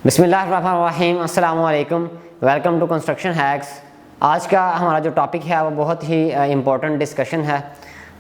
बिस्मिल्लाहिर्रहमानिर्रहीम, अस्सलाम वालेकुम, वेलकम टू कंस्ट्रक्शन हैक्स। आज का हमारा जो टॉपिक है वो बहुत ही इम्पोर्टेंट डिस्कशन है।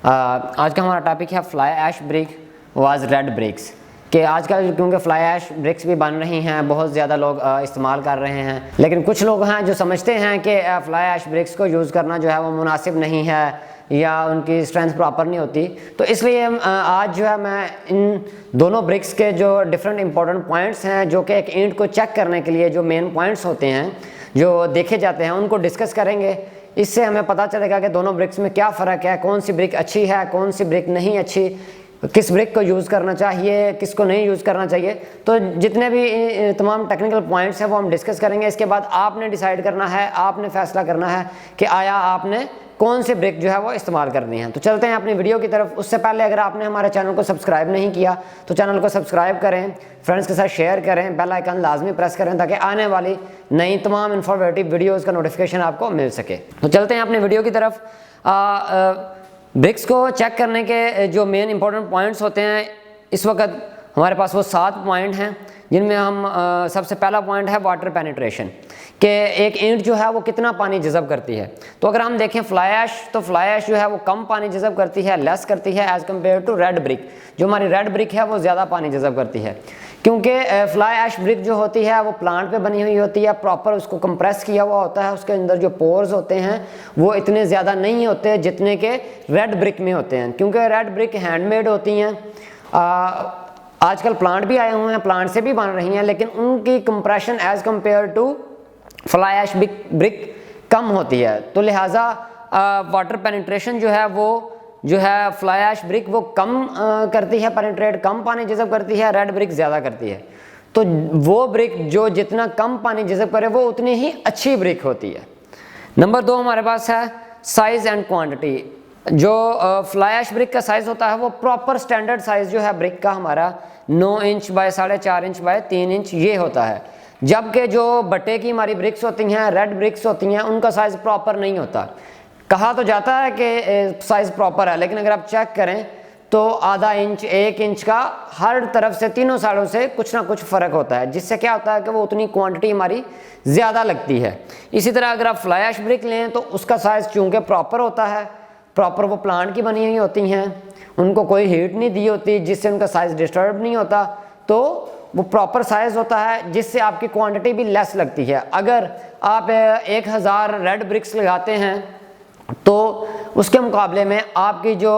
आज का हमारा टॉपिक है fly ash brick was red bricks. कि आजकल क्योंकि फ्लाई ऐश ब्रिक्स भी बन रही हैं, बहुत ज़्यादा लोग इस्तेमाल कर रहे हैं, लेकिन कुछ लोग हैं जो समझते हैं कि फ्लाई ऐश ब्रिक्स को यूज़ करना जो है वो मुनासिब नहीं है या उनकी स्ट्रेंथ प्रॉपर नहीं होती। तो इसलिए आज जो है मैं इन दोनों ब्रिक्स के जो डिफरेंट इंपॉर्टेंट पॉइंट्स हैं, जो कि एक ईंट को चेक करने के लिए जो मेन पॉइंट्स होते हैं जो देखे जाते हैं, उनको डिस्कस करेंगे। इससे हमें पता चलेगा कि दोनों ब्रिक्स में क्या फ़र्क है, कौन सी ब्रिक अच्छी है, कौन सी ब्रिक नहीं अच्छी, किस ब्रिक को यूज़ करना चाहिए, किसको नहीं यूज़ करना चाहिए। तो जितने भी तमाम टेक्निकल पॉइंट्स हैं वो हम डिस्कस करेंगे। इसके बाद आपने डिसाइड करना है, आपने फैसला करना है कि आया आपने कौन से ब्रिक जो है वो इस्तेमाल करनी है। तो चलते हैं अपनी वीडियो की तरफ। उससे पहले अगर आपने हमारे चैनल को सब्सक्राइब नहीं किया तो चैनल को सब्सक्राइब करें, फ्रेंड्स के साथ शेयर करें, बेल आइकन लाजमी प्रेस करें ताकि आने वाली नई तमाम इन्फॉर्मेटिव वीडियोज़ का नोटिफिकेशन आपको मिल सके। तो चलते हैं अपनी वीडियो की तरफ। ब्रिक्स को चेक करने के जो मेन इंपॉर्टेंट पॉइंट्स होते हैं, इस वक्त हमारे पास वो 7 पॉइंट हैं, जिनमें हम सबसे पहला पॉइंट है वाटर पेनिट्रेशन, कि एक ईंट जो है वो कितना पानी जज़ब करती है। तो अगर हम देखें फ्लाई ऐश, तो फ्लाई ऐश जो है वो कम पानी जज़ब करती है, लेस करती है as compare to red brick. जो हमारी रेड ब्रिक है वो ज़्यादा पानी जज़ब करती है, क्योंकि फ्लाई ऐश ब्रिक जो होती है वो प्लांट पे बनी हुई होती है, प्रॉपर उसको कंप्रेस किया हुआ होता है, उसके अंदर जो पोर्स होते हैं वो इतने ज़्यादा नहीं होते जितने के रेड ब्रिक में होते हैं, क्योंकि रेड ब्रिक हैंडमेड होती हैं। आजकल प्लांट भी आए हुए हैं, प्लांट से भी बन रही हैं, लेकिन उनकी compression as compare to fly ash brick कम होती है। तो लिहाजा वाटर पेनिट्रेशन जो है वो जो है फ्लाई ऐश ब्रिक वो कम करती है, पेनिट्रेट कम पानी जज़ब करती है, रेड ब्रिक ज़्यादा करती है। तो वो ब्रिक जो जितना कम पानी जज़ब करे वो उतनी ही अच्छी ब्रिक होती है। नंबर 2 हमारे पास है साइज़ एंड क्वांटिटी। जो फ्लाई ऐश ब्रिक का साइज़ होता है वो प्रॉपर स्टैंडर्ड साइज़ जो है ब्रिक का हमारा 9 inch by 4.5 inch by 3 inch ये होता है, जबकि जो बट्टे की हमारी ब्रिक्स होती हैं, रेड ब्रिक्स होती हैं, उनका साइज़ प्रॉपर नहीं होता। कहा तो जाता है कि साइज़ प्रॉपर है, लेकिन अगर आप चेक करें तो आधा इंच 1 इंच का हर तरफ से तीनों साइडों से कुछ ना कुछ फ़र्क होता है, जिससे क्या होता है कि वो उतनी क्वांटिटी हमारी ज़्यादा लगती है। इसी तरह अगर आप फ्लाई ऐश ब्रिक लें तो उसका साइज़ चूँकि प्रॉपर होता है, प्रॉपर वो प्लांट की बनी हुई होती हैं, उनको कोई हीट नहीं दी होती जिससे उनका साइज़ डिस्टर्ब नहीं होता, तो वो प्रॉपर साइज़ होता है जिससे आपकी क्वांटिटी भी लेस लगती है। अगर आप 1000 रेड ब्रिक्स लगाते हैं तो उसके मुकाबले में आपकी जो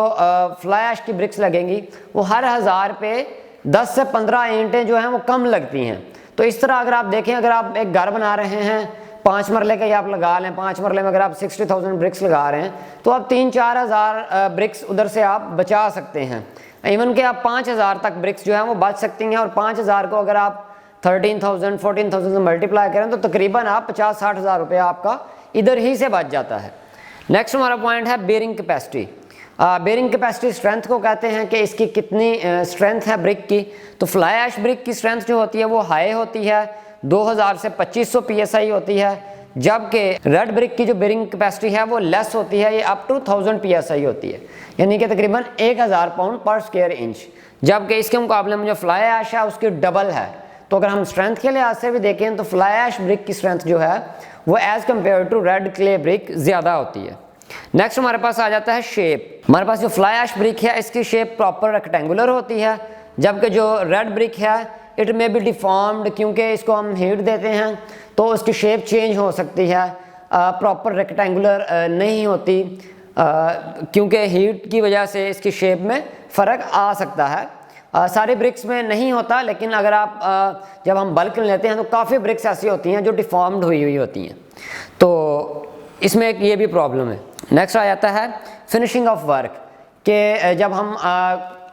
फ्लाई ऐश की ब्रिक्स लगेंगी वो हर 1000 पे 10 से 15 ईंटें जो हैं वो कम लगती हैं। तो इस तरह अगर आप देखें, अगर आप एक घर बना रहे हैं 5 मरले का ही आप लगा लें, 5 मरले में अगर आप 60,000 ब्रिक्स लगा रहे हैं तो आप 3-4 हज़ार ब्रिक्स उधर से आप बचा सकते हैं। इवन कि आप 5000 तक ब्रिक्स जो हैं वो बच सकती हैं, और 5000 को अगर आप 13,000 14,000 से मल्टीप्लाई करें तो तकरीबन आप 50-60 हज़ार रुपया आपका इधर ही से बच जाता है। नेक्स्ट हमारा पॉइंट है bearing capacity. Bearing capacity strength को कहते हैं कि इसकी कितनी स्ट्रेंथ है ब्रिक की। तो फ्लाई ऐश ब्रिक की स्ट्रेंथ जो होती है वो हाई होती है, 2000 से 2500 PSI होती है, जबकि रेड ब्रिक की जो बेरिंग कैपेसिटी है वो लेस होती है, ये अप टू 1000 PSI होती है, यानी कि तकरीबन 1000 पाउंड पर स्क्वायर इंच, जबकि इसके मुकाबले में जो फ्लाई ऐश है उसकी डबल है। तो अगर हम स्ट्रेंथ के लिहाज से भी देखें तो फ्लाई ऐश ब्रिक की स्ट्रेंथ जो है वो as compare to red clay brick ज़्यादा होती है। नेक्स्ट हमारे पास आ जाता है शेप। हमारे पास जो फ्लाई ऐश ब्रिक है इसकी शेप प्रॉपर रेक्टेंगुलर होती है, जबकि जो रेड ब्रिक है इट में बी डिफॉर्म्ड, क्योंकि इसको हम हीट देते हैं तो उसकी शेप चेंज हो सकती है, प्रॉपर रेक्टेंगुलर नहीं होती, क्योंकि हीट की वजह से इसकी शेप में फ़र्क आ सकता है। सारे ब्रिक्स में नहीं होता, लेकिन अगर आप जब हम बल्क लेते हैं तो काफ़ी ब्रिक्स ऐसी होती हैं जो डिफॉर्म्ड हुई होती हैं, तो इसमें एक ये भी प्रॉब्लम है। नेक्स्ट आ जाता है फिनिशिंग ऑफ वर्क, कि जब हम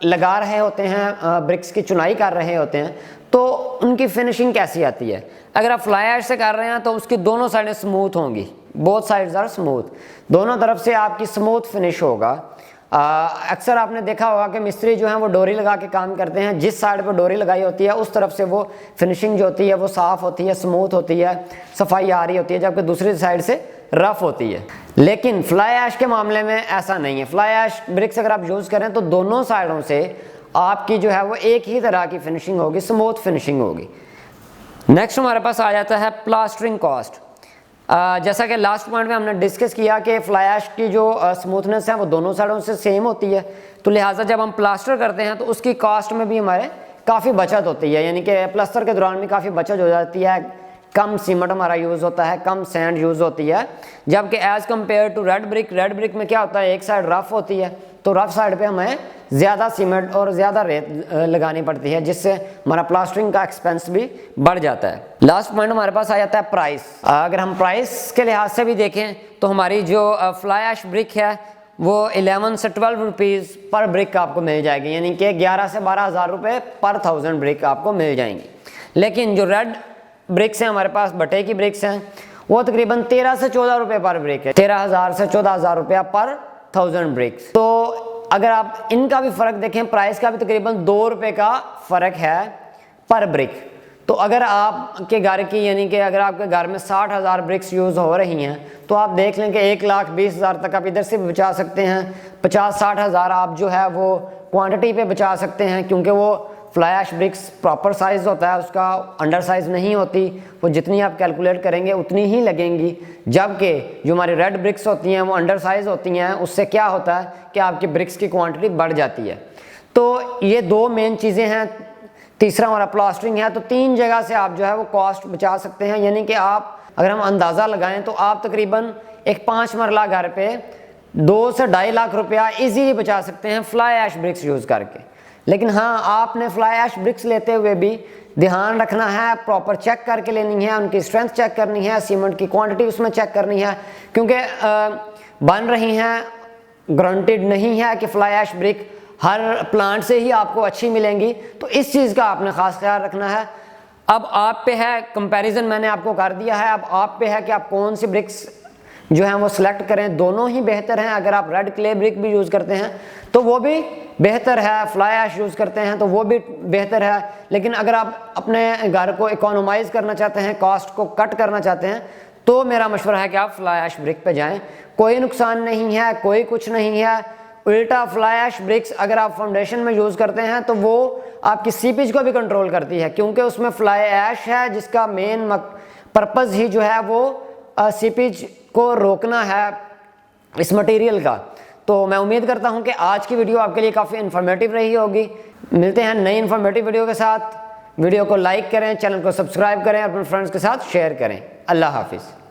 लगा रहे होते हैं, ब्रिक्स की चुनाई कर रहे होते हैं तो उनकी फिनिशिंग कैसी आती है। अगर आप फ्लाई ऐश से कर रहे हैं तो उसकी दोनों साइडें स्मूथ होंगी, बोथ साइड्स आर स्मूथ, दोनों तरफ से आपकी स्मूथ फिनिश होगा। अक्सर आपने देखा होगा कि मिस्त्री जो हैं वो डोरी लगा के काम करते हैं, जिस साइड पर डोरी लगाई होती है उस तरफ से वो फिनिशिंग जो होती है वो साफ़ होती है, स्मूथ होती है, सफाई आ रही होती है, जबकि दूसरी साइड से रफ होती है। लेकिन फ्लाई ऐश के मामले में ऐसा नहीं है। फ्लाई ऐश ब्रिक्स अगर आप यूज़ करें तो दोनों साइडों से आपकी जो है वो एक ही तरह की फिनिशिंग होगी, स्मूथ फिनिशिंग होगी। नेक्स्ट हमारे पास आ जाता है प्लास्टरिंग कॉस्ट। जैसा कि लास्ट पॉइंट में हमने डिस्कस किया कि फ्लाई ऐश की जो स्मूथनेस है वो दोनों साइडों से सेम होती है, तो लिहाजा जब हम प्लास्टर करते हैं तो उसकी कॉस्ट में भी हमारे काफ़ी बचत होती है, यानी कि प्लास्टर के दौरान भी काफ़ी बचत हो जाती है, कम सीमेंट हमारा यूज़ होता है, कम सैंड यूज़ होती है। जबकि as compare to red brick में क्या होता है, एक साइड रफ़ होती है तो रफ़ साइड पे हमें ज़्यादा सीमेंट और ज़्यादा रेत लगानी पड़ती है, जिससे हमारा प्लास्टरिंग का एक्सपेंस भी बढ़ जाता है। लास्ट पॉइंट हमारे पास आ जाता है प्राइस। अगर हम प्राइस के लिहाज से भी देखें तो हमारी जो फ्लाई ऐश ब्रिक है वो 11 से 12 रुपीज़ पर ब्रिक आपको मिल जाएगी, यानी कि 11 से 12 हज़ार रुपये पर 1000 ब्रिक आपको मिल जाएंगी। लेकिन जो रेड ब्रिक्स हैं हमारे पास, बटे की ब्रिक्स हैं, वो तकरीबन 13 से 14 रुपये पर ब्रिक है, 13,000 से 14,000 रुपया पर 1000 ब्रिक्स। तो अगर आप इनका भी फ़र्क देखें, प्राइस का भी तकरीबन 2 रुपये का फ़र्क है पर ब्रिक। तो अगर आपके घर की, यानी कि अगर आपके घर में 60,000 ब्रिक्स यूज़ हो रही हैं तो आप देख लें कि 1,20,000 तक आप इधर से भी बचा सकते हैं, 50-60 हज़ार आप जो है वो क्वांटिटी पे बचा सकते हैं, क्योंकि वो fly ash bricks proper size होता है, उसका अंडर साइज़ नहीं होती, वो जितनी आप कैलकुलेट करेंगे उतनी ही लगेंगी। जबकि जो हमारी रेड ब्रिक्स होती हैं वो अंडर साइज़ होती हैं, उससे क्या होता है कि आपकी ब्रिक्स की क्वांटिटी बढ़ जाती है। तो ये दो मेन चीज़ें हैं। तीसरा हमारा प्लास्टरिंग है, तो 3 जगह से आप जो है वो कॉस्ट बचा सकते हैं, यानी कि आप अगर हम अंदाज़ा लगाएं तो आप तकरीबन एक 5 मरला घर पे 2 से 2.5 लाख रुपया ईजीली बचा सकते हैं फ्लाई ऐश ब्रिक्स यूज़ करके। लेकिन हाँ, आपने फ्लाई ऐश ब्रिक्स लेते हुए भी ध्यान रखना है, प्रॉपर चेक करके लेनी है, उनकी स्ट्रेंथ चेक करनी है, सीमेंट की क्वांटिटी उसमें चेक करनी है, क्योंकि बन रही हैं, गारंटेड नहीं है कि फ्लाई ऐश ब्रिक हर प्लांट से ही आपको अच्छी मिलेंगी, तो इस चीज़ का आपने ख़ास ख्याल रखना है। अब आप पे है, कंपैरिजन मैंने आपको कर दिया है, अब आप पे है कि आप कौन सी ब्रिक्स जो हैं वो सिलेक्ट करें। दोनों ही बेहतर हैं। अगर आप रेड क्ले ब्रिक भी यूज़ करते हैं तो वो भी बेहतर है, फ्लाई ऐश यूज़ करते हैं तो वो भी बेहतर है। लेकिन अगर आप अपने घर को इकोनोमाइज़ करना चाहते हैं, कॉस्ट को कट करना चाहते हैं, तो मेरा मशवरा है कि आप फ्लाई ऐश ब्रिक पे जाएँ। कोई नुकसान नहीं है, कोई कुछ नहीं है। उल्टा फ्लाई ऐश ब्रिक्स अगर आप फाउंडेशन में यूज़ करते हैं तो वो आपकी सीपेज को भी कंट्रोल करती है, क्योंकि उसमें फ्लाई ऐश है जिसका मेन पर्पज़ ही जो है वो सीपेज को रोकना है इस मटेरियल का। तो मैं उम्मीद करता हूं कि आज की वीडियो आपके लिए काफ़ी इन्फॉर्मेटिव रही होगी। मिलते हैं नई इन्फॉर्मेटिव वीडियो के साथ। वीडियो को लाइक करें, चैनल को सब्सक्राइब करें, अपने फ्रेंड्स के साथ शेयर करें। अल्लाह हाफिज़।